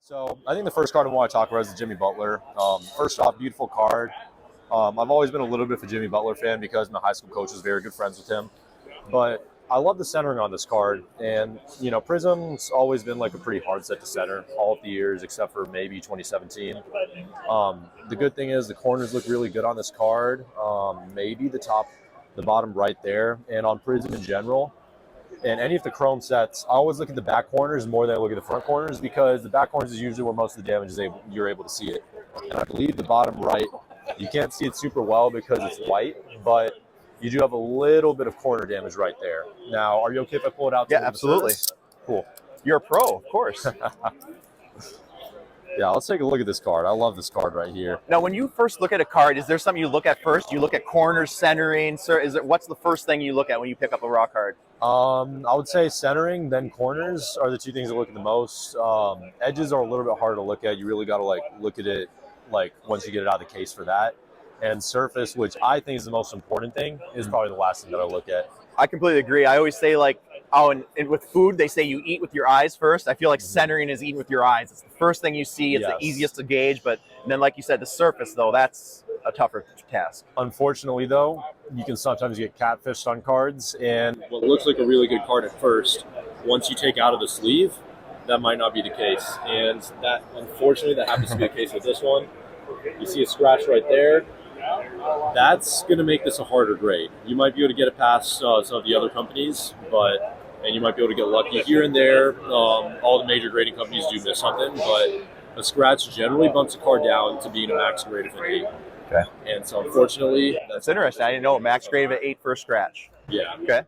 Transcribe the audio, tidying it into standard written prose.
So I think the first card I want to talk about is the Jimmy Butler. First off, beautiful card. I've always been a little bit of a Jimmy Butler fan because my high school coach was very good friends with him. But I love the centering on this card. And, you know, Prizm's always been like a pretty hard set to center all of the years except for maybe 2017. The good thing is the corners look really good on this card. Maybe the bottom right there. And on Prizm in general. And any of the chrome sets, I always look at the back corners more than I look at the front corners because the back corners is usually where most of the damage is you're able to see it. And I believe the bottom right, you can't see it super well because it's white, but you do have a little bit of corner damage right there. Now, are you okay if I pull it out? Yeah, absolutely. Cool. You're a pro, of course. Yeah, let's take a look at this card. I love this card right here. Now, when you first look at a card, is there something you look at first? You look at corners, centering. Sir, what's the first thing you look at when you pick up a raw card? I would say centering, then corners are the two things I look at the most. Edges are a little bit harder to look at. You really got to look at it once you get it out of the case for that. And surface, which I think is the most important thing, is probably the last thing that I look at. I completely agree. I always say and with food, they say you eat with your eyes first. I feel like centering is eating with your eyes. It's the first thing you see. It's the easiest to gauge. But then, like you said, the surface, though, that's a tougher task. Unfortunately, though, you can sometimes get catfished on cards. And what looks like a really good card at first, once you take out of the sleeve, that might not be the case. And that, unfortunately, that happens to be the case with this one. You see a scratch right there. That's going to make this a harder grade. You might be able to get it past some of the other companies, and you might be able to get lucky here and there. All the major grading companies do miss something, but a scratch generally bumps a card down to being a max grade of an 8. Okay. And so, unfortunately, that's interesting. I didn't know a max grade of an 8 for a scratch. Yeah. Okay.